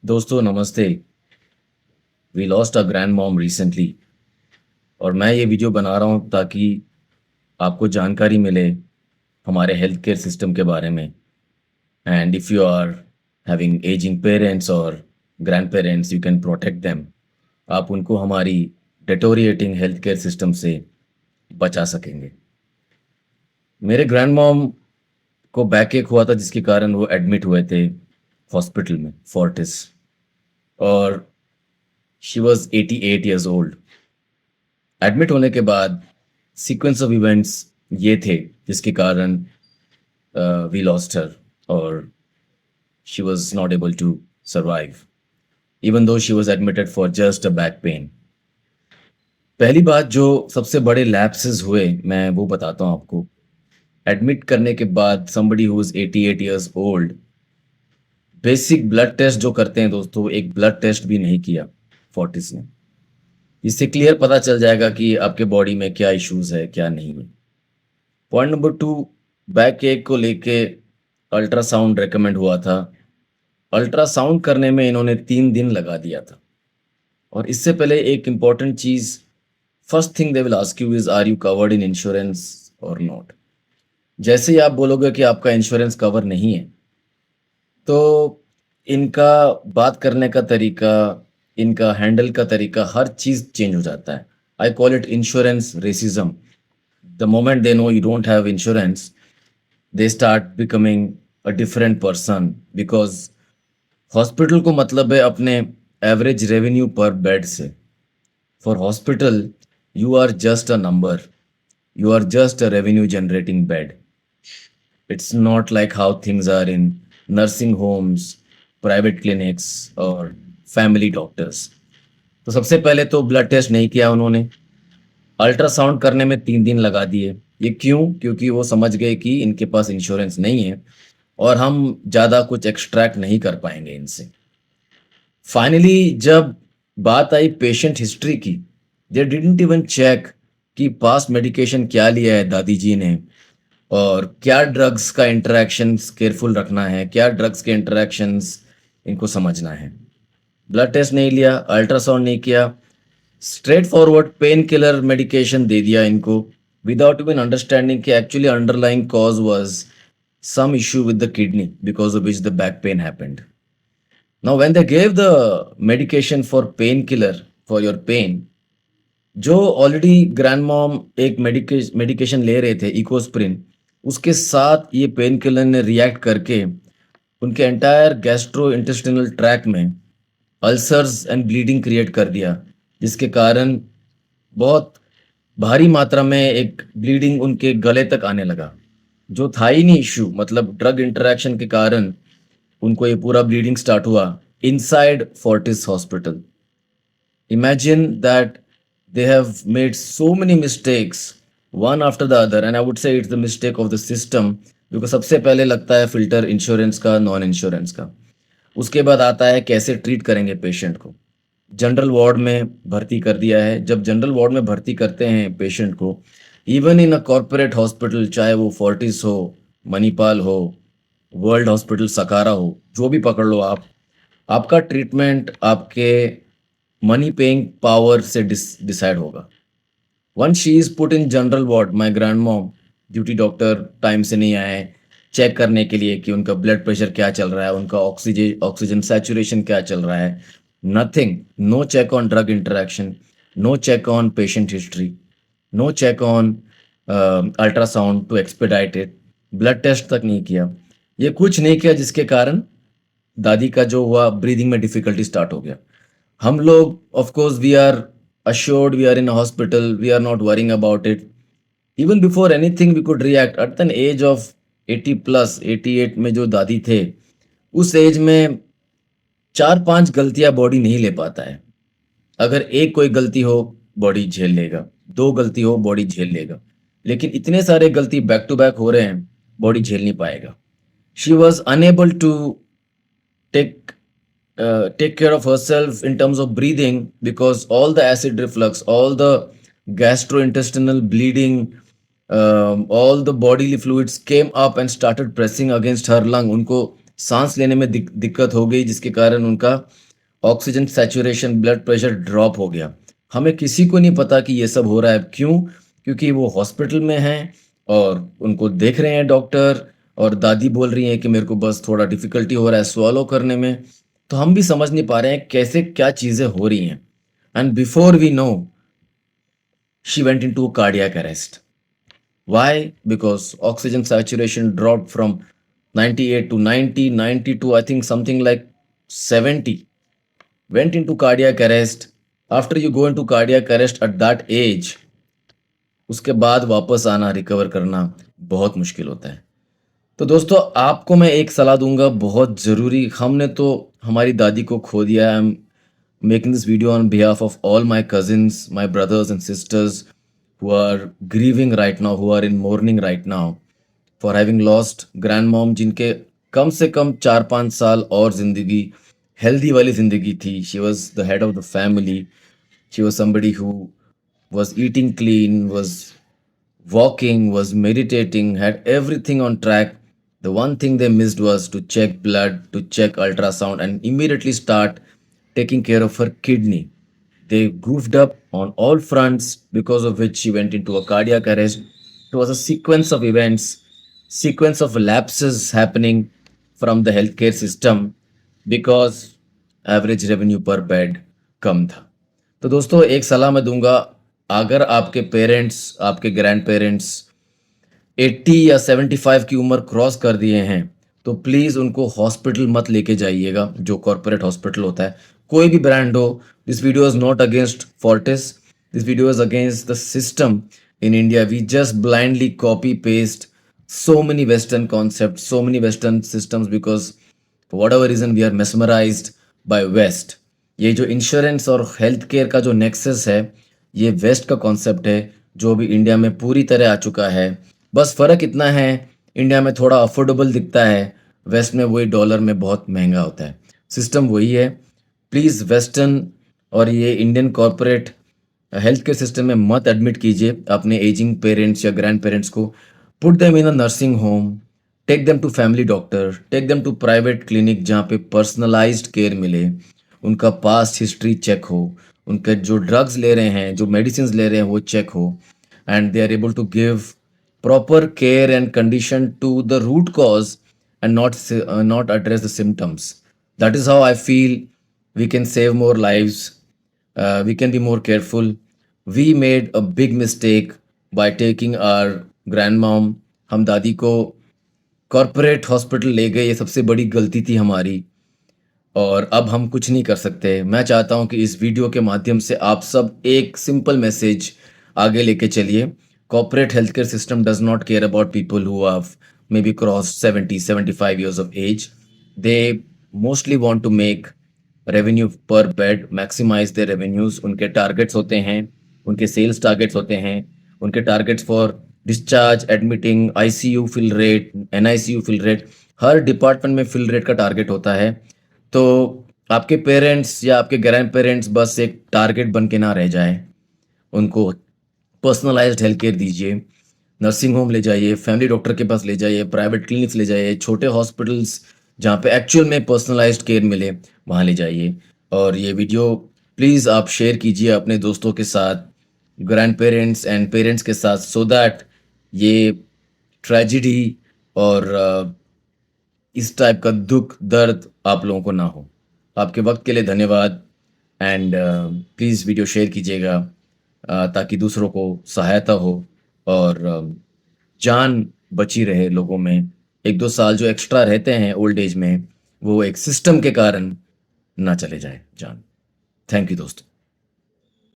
दोस्तों नमस्ते। We lost a grand mom recently और मैं ये वीडियो बना रहा हूँ ताकि आपको जानकारी मिले हमारे हेल्थ केयर सिस्टम के बारे में। And if you are having ageing parents और grandparents you can protect them. आप उनको हमारी डिटोरिएटिंग हेल्थ केयर सिस्टम से बचा सकेंगे। मेरे ग्रैंड मॉम को बैक एक हुआ था जिसके कारण वो एडमिट हुए थे हॉस्पिटल में फोर्टिस, और she was 88 years old. Admit होने के बाद सीक्वेंस ऑफ इवेंट्स ये थे जिसके कारण वी लॉस्ट हर, और she was not able to survive even though she was admitted for just a back pain. पहली बात जो सबसे बड़े लैप्सेस हुए मैं वो बताता हूँ आपको। एडमिट करने के बाद somebody who is 88 years old, basic blood test जो करते हैं दोस्तों, एक ब्लड टेस्ट भी नहीं किया फोर्टिस ने। इससे क्लियर पता चल जाएगा कि आपके बॉडी में क्या इश्यूज है क्या नहीं है। पॉइंट नंबर टू, बैक एक को लेके अल्ट्रासाउंड रेकमेंड हुआ था। अल्ट्रासाउंड करने में इन्होंने 3 दिन लगा दिया था। और इससे पहले एक इम्पॉर्टेंट चीज़, first thing they will ask you is are you covered in insurance और नॉट। जैसे ही आप बोलोगे कि आपका इंश्योरेंस कवर नहीं है, तो इनका बात करने का तरीका, इनका हैंडल का तरीका, हर चीज़ चेंज हो जाता है। I call it insurance racism. The moment they know you don't have insurance, they start becoming a different person, because hospital को मतलब है अपने एवरेज रेवेन्यू पर बेड से। For hospital you are just a number, you are just a revenue generating bed. It's not like how things are in nursing homes, private clinics और family doctors. तो सबसे पहले तो ब्लड टेस्ट नहीं किया उन्होंने, अल्ट्रासाउंड करने में 3 दिन लगा दिए। ये क्यों? क्योंकि वो समझ गए कि इनके पास इंश्योरेंस नहीं है और हम ज़्यादा कुछ एक्सट्रैक्ट नहीं कर पाएंगे इनसे। फाइनली जब बात आई पेशेंट हिस्ट्री की, दे डिडंट इवन चेक कि पास्ट मेडिकेशन क्या लिया है दादी जी ने, और क्या ड्रग्स का इंटरेक्शंस केयरफुल रखना है, क्या ड्रग्स के इंटरेक्शंस इनको समझना है। ब्लड टेस्ट नहीं लिया, अल्ट्रासाउंड नहीं किया, straightforward painkiller medication दे दिया इनको, विदाउट इवन अंडरस्टैंडिंग कि actually underlying cause was some issue with the kidney because of which the back pain happened. Now, when they gave the medication for painkiller for your pain, जो already grand mom एक medication ले रहे थे Ecosprin, उसके साथ ये pain killer ने react करके उनके एंटायर गैस्ट्रो इंटेस्टिनल ट्रैक में अल्सर्स एंड ब्लीडिंग क्रिएट कर दिया, जिसके कारण बहुत भारी मात्रा में एक ब्लीडिंग उनके गले तक आने लगा, जो था ही नहीं इशू। मतलब ड्रग इंटरेक्शन के कारण उनको ये पूरा ब्लीडिंग स्टार्ट हुआ inside Fortis hospital. Imagine that they have made so many mistakes one after the other, and I would say it's the mistake of the system, because सबसे पहले लगता है फिल्टर इंश्योरेंस का, नॉन इंश्योरेंस का। उसके बाद आता है कैसे ट्रीट करेंगे पेशेंट को। जनरल वार्ड में भर्ती कर दिया है। जब जनरल वार्ड में भर्ती करते हैं पेशेंट को, even in a corporate hospital, चाहे वो फोर्टिस हो, मणिपाल हो, वर्ल्ड हॉस्पिटल सकारा हो, जो भी पकड़ लो आप, आपका ट्रीटमेंट आपके मनी पेइंग पावर से डिसाइड होगा। One she is put in general ward, my grand mom, duty doctor time से नहीं आए चेक करने के लिए कि उनका ब्लड प्रेशर क्या चल रहा है, उनका ऑक्सीजन सैचुरेशन क्या चल रहा है। Nothing, no check on drug interaction, no check on patient history, no check on ultrasound to expedite it, blood test तक नहीं किया। ये कुछ नहीं किया, जिसके कारण दादी का जो हुआ, ब्रीदिंग में डिफिकल्टी स्टार्ट हो गया। हम लोग of course we are assured, we are in a hospital, we are not worrying about it. Even before anything we could react at an age of 80 plus 88 में जो दादी थे, उस एज में 4-5 गलतियां बॉडी नहीं ले पाता है। अगर एक कोई गलती हो बॉडी झेल लेगा, 2 गलती हो बॉडी झेल लेगा, लेकिन इतने सारे गलती बैक टू बैक हो रहे हैं, बॉडी झेल नहीं पाएगा। She was unable to take take care of herself in terms of breathing, because all the acid reflux, all the gastrointestinal bleeding, all the bodily fluids came up and started pressing against her lung. उनको सांस लेने में दिक्कत हो गई, जिसके कारण उनका oxygen saturation, blood pressure drop हो गया। हमें किसी को नहीं पता कि ये सब हो रहा है क्यों, क्योंकि वो हॉस्पिटल में हैं और उनको देख रहे हैं डॉक्टर, और दादी बोल रही हैं कि मेरे को बस थोड़ा डिफिकल्टी हो रहा है स्वॉलो करने में। तो हम भी समझ नहीं पा रहे हैं कैसे क्या चीज़ें हो रही हैं। And before we know, she went into cardiac arrest. Why? Because oxygen saturation dropped from 98 to 90, 90 to I think something like 70. Went into cardiac arrest. After you go into cardiac arrest at that age, उसके बाद वापस आना, recover करना बहुत मुश्किल होता है। तो दोस्तों, आपको मैं एक सलाह दूंगा बहुत ज़रूरी। हमने तो हमारी दादी को खो दिया। I am making this video on behalf of all my cousins, my brothers and sisters who are grieving right now, who are in mourning right now for having lost grandmom, जिनके कम से कम 4-5 साल और ज़िंदगी, हेल्दी वाली ज़िंदगी थी। She was the head of the family. She was somebody who was eating clean, was walking, was meditating, had everything on track. The one thing they missed was to check blood, to check ultrasound, and immediately start taking care of her kidney. They goofed up on all fronts, because of which she went into a cardiac arrest. It was a sequence of events, sequence of lapses happening from the healthcare system because average revenue पर bed कम था। तो दोस्तों, एक सलाह मैं दूंगा, अगर आपके पेरेंट्स, आपके ग्रैंड पेरेंट्स 80 या 75 की उम्र क्रॉस कर दिए हैं, तो प्लीज़ उनको हॉस्पिटल मत लेके जाइएगा, जो कॉर्पोरेट हॉस्पिटल होता है, कोई भी ब्रांड हो। This video is not against Fortis, this video is against the system in India. We just blindly copy paste so many Western concepts, so many Western systems because for whatever reason we are mesmerized by West. ये जो insurance और health care का जो nexus है, ये waste का concept है जो भी इंडिया में पूरी तरह आ चुका है। बस फ़र्क इतना है, इंडिया में थोड़ा अफोर्डेबल दिखता है, वेस्ट में वही डॉलर में बहुत महंगा होता है। सिस्टम वही है। प्लीज़ वेस्टर्न और ये Indian corporate health care system में मत एडमिट कीजिए अपने एजिंग पेरेंट्स या ग्रैंड पेरेंट्स को। Put them in a nursing home, take them to family doctor, take them to private clinic जहाँ पे पर्सनलाइज्ड केयर मिले, उनका पास्ट हिस्ट्री चेक हो, उनके जो ड्रग्स ले रहे हैं, जो मेडिसिन ले रहे हैं वो चेक हो, and they are able to give proper care and condition to the root cause and not address the symptoms. That is how I feel we can save more lives. We can be more careful. We made a big mistake by taking our grandmom, हम दादी को corporate hospital ले गए। ये सबसे बड़ी गलती थी हमारी, और अब हम कुछ नहीं कर सकते। मैं चाहता हूं कि इस वीडियो के माध्यम से आप सब एक सिंपल मैसेज आगे लेके चलिए। Corporate healthcare system does not care about people who have maybe crossed 70, 75 years of age. They mostly want to make revenue per bed, maximize their revenues. उनके टारगेट्स होते हैं, उनके सेल्स टारगेट्स होते हैं, उनके targets for discharge, admitting, ICU fill rate, NICU fill rate, हर department में fill rate का टारगेट होता है। तो आपके पेरेंट्स या आपके ग्रैंड पेरेंट्स बस एक टारगेट बन के ना रह जाए, उनको पर्सनलाइज्ड हेल्थ केयर दीजिए। नर्सिंग होम ले जाइए, फैमिली डॉक्टर के पास ले जाइए, प्राइवेट क्लिनिक्स ले जाइए, छोटे हॉस्पिटल्स जहाँ पे एक्चुअल में पर्सनलाइज्ड केयर मिले वहाँ ले जाइए। और ये वीडियो प्लीज़ आप शेयर कीजिए अपने दोस्तों के साथ, ग्रैंड पेरेंट्स एंड पेरेंट्स के साथ, सो दैट ये ट्रेजिडी और इस टाइप का दुख दर्द आप लोगों को ना हो। आपके वक्त के लिए धन्यवाद, एंड प्लीज़ वीडियो शेयर कीजिएगा ताकि दूसरों को सहायता हो और जान बची रहे लोगों में। 1-2 साल जो एक्स्ट्रा रहते हैं ओल्ड एज में, वो एक सिस्टम के कारण ना चले जाए जान। थैंक यू दोस्तों।